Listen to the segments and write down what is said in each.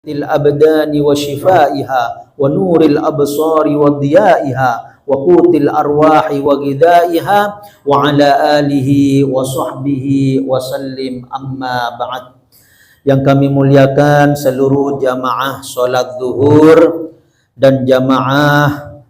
til abdani wa shifaiha wa nuril absari wa diyaiha wa qutil arwahi wa ghidaiha wa ala alihi wa sahbihi wa sallim, amma ba'd. Yang kami muliakan seluruh jamaah sholat zuhur dan jamaah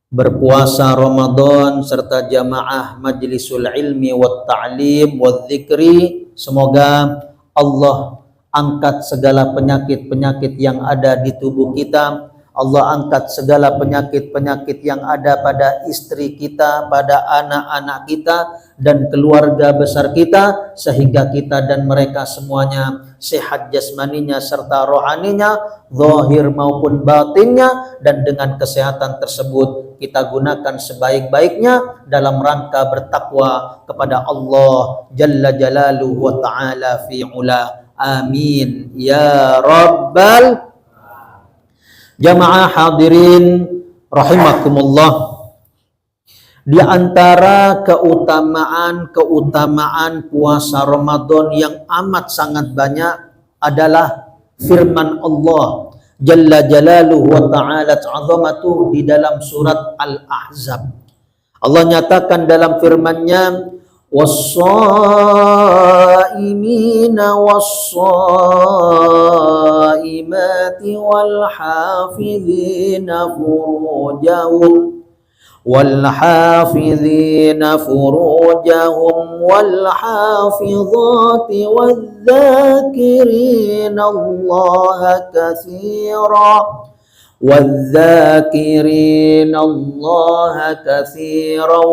berpuasa Ramadan serta jamaah majlisul ilmi wa ta'lim wa dzikri, semoga Allah angkat segala penyakit-penyakit yang ada di tubuh kita. Allah angkat segala penyakit-penyakit yang ada pada istri kita, pada anak-anak kita dan keluarga besar kita, sehingga kita dan mereka semuanya sehat jasmaninya serta rohaninya, zahir maupun batinnya, dan dengan kesehatan tersebut kita gunakan sebaik-baiknya dalam rangka bertakwa kepada Allah Jalla Jalaluhu wa Ta'ala fi ula. Amin ya rabbal jamaah hadirin rahimakumullah. Di antara keutamaan puasa Ramadan yang amat sangat banyak adalah firman Allah Jalla Jalaluhu wa Ta'ala azamatuh di dalam surat Al-Ahzab. Allah nyatakan dalam firman-Nya, was-shaimina was-shaimati wal-hafidhina furujahum wal-hafidhati wadh-dhakirina Allaha katsiran والذاكرين الله كثيرا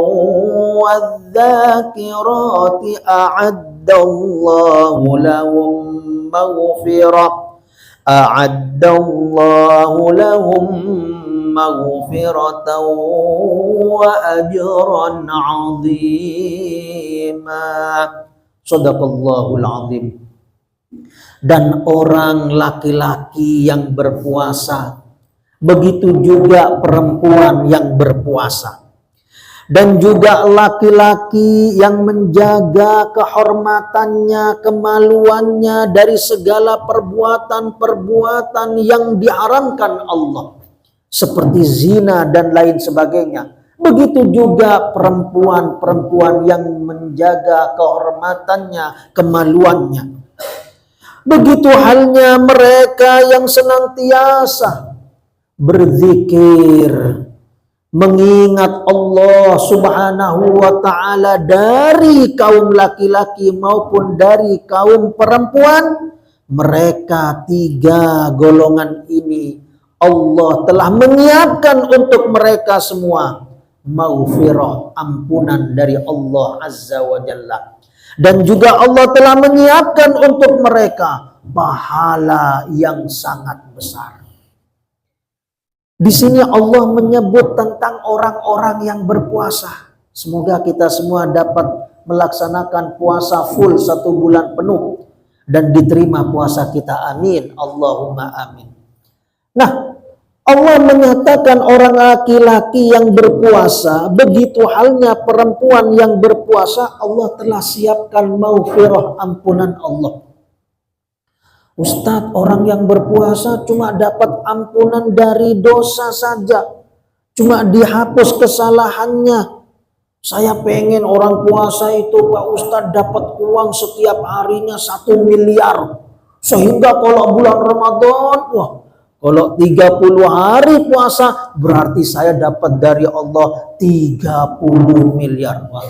والذاكرات أعد الله لهم مغفرة وأجرا عظيما. Shadaqallahul azim. Dan orang laki-laki yang berpuasa, begitu juga perempuan yang berpuasa, dan juga laki-laki yang menjaga kehormatannya, kemaluannya dari segala perbuatan-perbuatan yang diharamkan Allah, seperti zina dan lain sebagainya. Begitu juga perempuan-perempuan yang menjaga kehormatannya, kemaluannya. Begitu halnya mereka yang senantiasa berzikir, mengingat Allah Subhanahu wa Ta'ala dari kaum laki-laki maupun dari kaum perempuan. Mereka tiga golongan ini Allah telah menyiapkan untuk mereka semua maghfirah, ampunan dari Allah Azza wa Jalla, dan juga Allah telah menyiapkan untuk mereka pahala yang sangat besar. Di sini Allah menyebut tentang orang-orang yang berpuasa. Semoga kita semua dapat melaksanakan puasa full 1 bulan penuh dan diterima puasa kita. Amin. Allahumma amin. Nah, Allah menyatakan orang laki-laki yang berpuasa, begitu halnya perempuan yang berpuasa, Allah telah siapkan maghfirah, ampunan Allah. Ustadz, orang yang berpuasa cuma dapat ampunan dari dosa saja, cuma dihapus kesalahannya. Saya pengen orang puasa itu Pak Ustadz dapat uang setiap harinya 1 miliar. Sehingga kalau bulan Ramadan, wah, kalau 30 hari puasa berarti saya dapat dari Allah 30 miliar. Wah,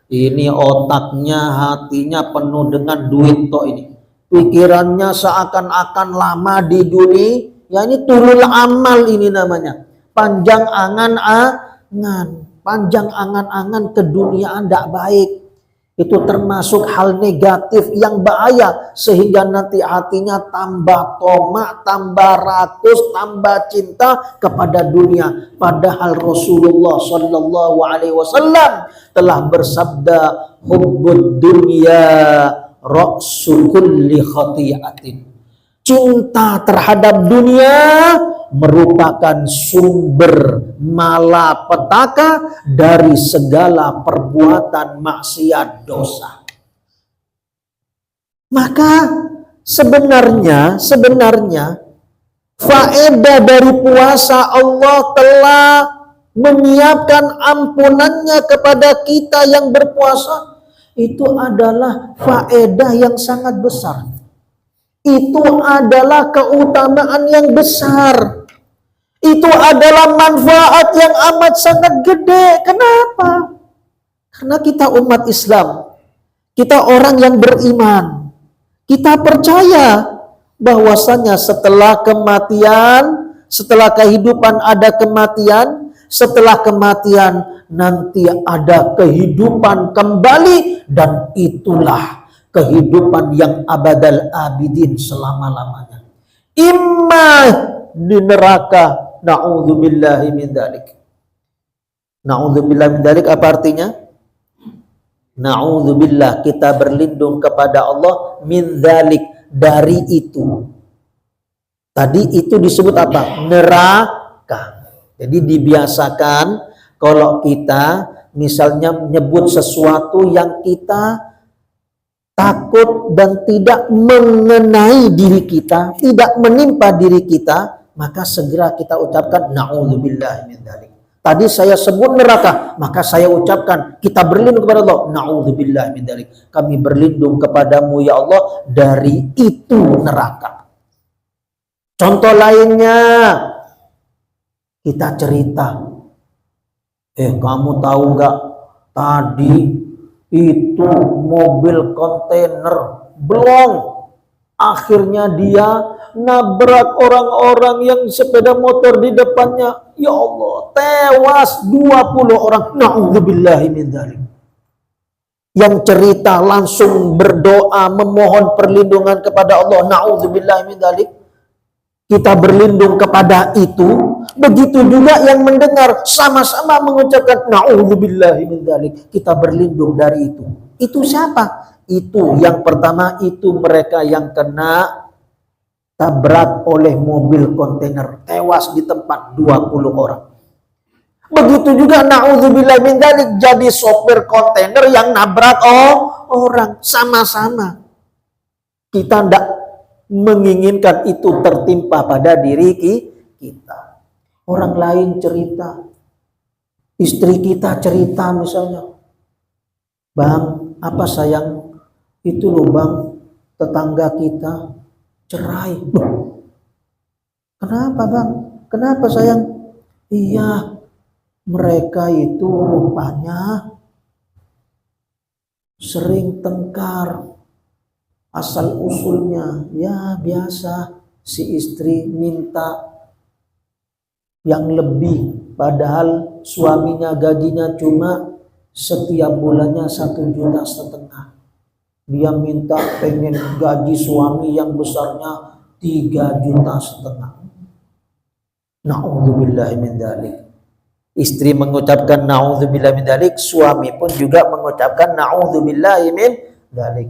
ini otaknya, hatinya penuh dengan duit toh ini. Pikirannya seakan-akan lama di dunia, ya ini tulul amal ini namanya. Panjang angan-angan, panjang angan-angan keduniaan tidak baik. Itu termasuk hal negatif yang bahaya, sehingga nanti hatinya tambah tomak, tambah rakus, tambah cinta kepada dunia. Padahal Rasulullah Shallallahu Alaihi Wasallam telah bersabda, hubbud dunya ra'su kulli khati'atin. Cinta terhadap dunia merupakan sumber malapetaka dari segala perbuatan maksiat dosa. Maka sebenarnya faedah dari puasa, Allah telah menyiapkan ampunannya kepada kita yang berpuasa. Itu adalah faedah yang sangat besar. Itu adalah keutamaan yang besar. Itu adalah manfaat yang amat sangat gede. Kenapa? Karena kita umat Islam. Kita orang yang beriman. Kita percaya bahwasanya setelah kematian, setelah kehidupan ada kematian, setelah kematian nanti ada kehidupan kembali, dan itulah kehidupan yang abadal abidin, selama-lamanya. Imma di neraka, na'udzubillahi min dzalik. Na'udzubillahi min dzalik apa artinya? Na'udzubillah, kita berlindung kepada Allah, min dzalik, dari itu. Tadi itu disebut apa? Neraka. Jadi dibiasakan kalau kita misalnya menyebut sesuatu yang kita takut dan tidak mengenai diri kita, tidak menimpa diri kita, maka segera kita ucapkan na'udzubillahi min dzalik. Tadi saya sebut neraka, maka saya ucapkan, kita berlindung kepada Allah, na'udzubillahi min dzalik. Kami berlindung kepadamu ya Allah dari itu neraka. Contoh lainnya, kita cerita, kamu tahu nggak, tadi itu mobil kontainer belum, akhirnya dia nabrak orang-orang yang sepeda motor di depannya. Ya Allah, tewas 20 orang. Na'udzubillahi min dzalik. Yang cerita langsung berdoa memohon perlindungan kepada Allah. Na'udzubillahi min dzalik. Kita berlindung kepada itu. Begitu juga yang mendengar sama-sama mengucapkan na'udzubillahi min dzalik. Kita berlindung dari itu. Itu siapa? Itu yang pertama, itu mereka yang kena tabrak oleh mobil kontainer, tewas di tempat 20 orang. Begitu juga na'udzubillah min dzalik, jadi sopir kontainer yang nabrak orang, sama-sama. Kita tidak menginginkan itu tertimpa pada diri kita. Orang lain cerita, istri kita cerita misalnya, Bang, apa sayang, itu loh Bang, tetangga kita cerai. Kenapa Bang? Kenapa sayang? Iya, mereka itu rupanya sering tengkar. Asal usulnya ya biasa, si istri minta yang lebih, padahal suaminya gajinya cuma setiap bulannya 1,5 juta. Dia minta pengen gaji suami yang besarnya 3,5 juta. Na'udzubillahi min dzalik. Istri mengucapkan na'udzubillahi min dzalik, suami pun juga mengucapkan na'udzubillahi min dzalik.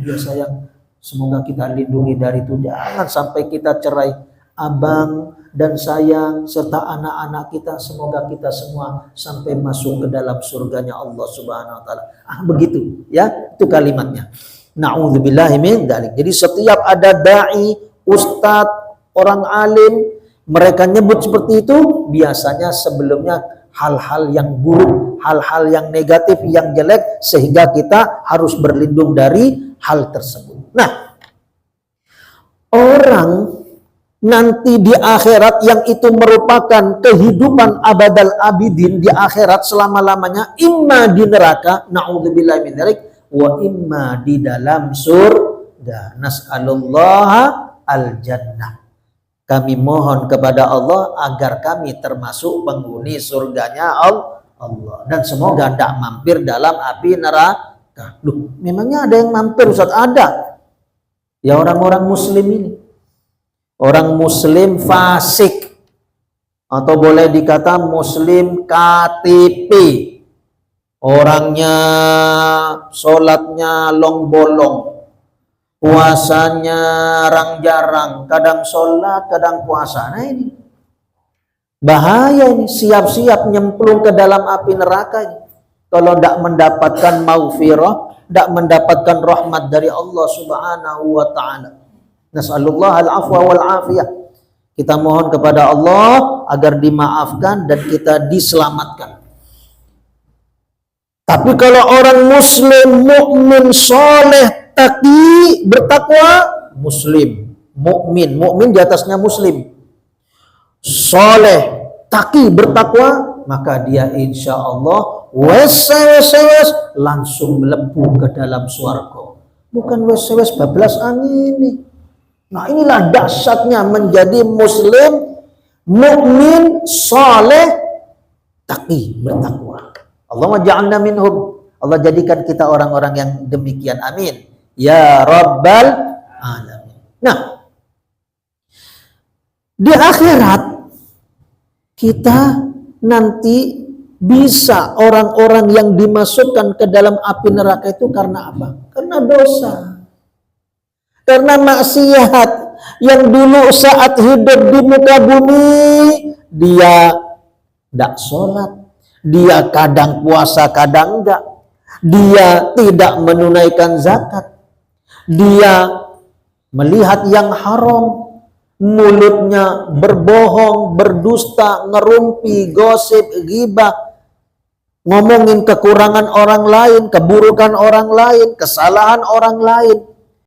Ya sayang, semoga kita lindungi dari itu. Jangan sampai kita cerai. Abang dan sayang serta anak-anak kita, semoga kita semua sampai masuk ke dalam surganya Allah Subhanahu wa taala. Begitu ya, itu kalimatnya. Na'udzubillahi min dzalik. Jadi setiap ada dai, ustadz, orang alim, mereka nyebut seperti itu, biasanya sebelumnya hal-hal yang buruk, hal-hal yang negatif, yang jelek, sehingga kita harus berlindung dari hal tersebut. Nah, orang nanti di akhirat yang itu merupakan kehidupan abadal abidin di akhirat selama-lamanya, imma di neraka, na'udzubillahi min dzalik, wa imma di dalam surga. Nas'alullaha al-jannah. Kami mohon kepada Allah agar kami termasuk penghuni surganya Allah. Dan semoga tidak mampir dalam api neraka. Loh, memangnya ada yang mampir Ustaz? Ada. Ya orang-orang muslim ini. Orang muslim fasik, atau boleh dikata muslim KTP. Orangnya sholatnya long bolong, puasanya jarang-jarang, kadang sholat, kadang puasa. Nah ini bahaya ini, siap-siap nyemplung ke dalam api neraka ini. Kalau tidak mendapatkan maghfirah, tidak mendapatkan rahmat dari Allah Subhanahu wa ta'ala. Nas'alullah al-afwa wal afiyah. Kita mohon kepada Allah agar dimaafkan dan kita diselamatkan. Tapi kalau orang muslim, mukmin, soleh, taqi, bertakwa, muslim, mukmin di atasnya muslim, soleh, taqi, bertakwa, maka dia insya Allah wes langsung melepuh ke dalam swarga. Bukan wes bablas angin ini. Nah, inilah dahsyatnya menjadi muslim, mukmin, soleh, taqi, bertakwa. Allahumma ja'alna minhum. Allah jadikan kita orang-orang yang demikian. Amin. Ya Rabbal Alamin. Nah, di akhirat kita nanti bisa orang-orang yang dimasukkan ke dalam api neraka itu karena apa? Karena dosa. Karena maksiat yang dulu saat hidup di muka bumi dia tidak sholat, dia kadang puasa kadang enggak, dia tidak menunaikan zakat, dia melihat yang haram, mulutnya berbohong, berdusta, ngerumpi, gosip, ghibah, ngomongin kekurangan orang lain, keburukan orang lain, kesalahan orang lain.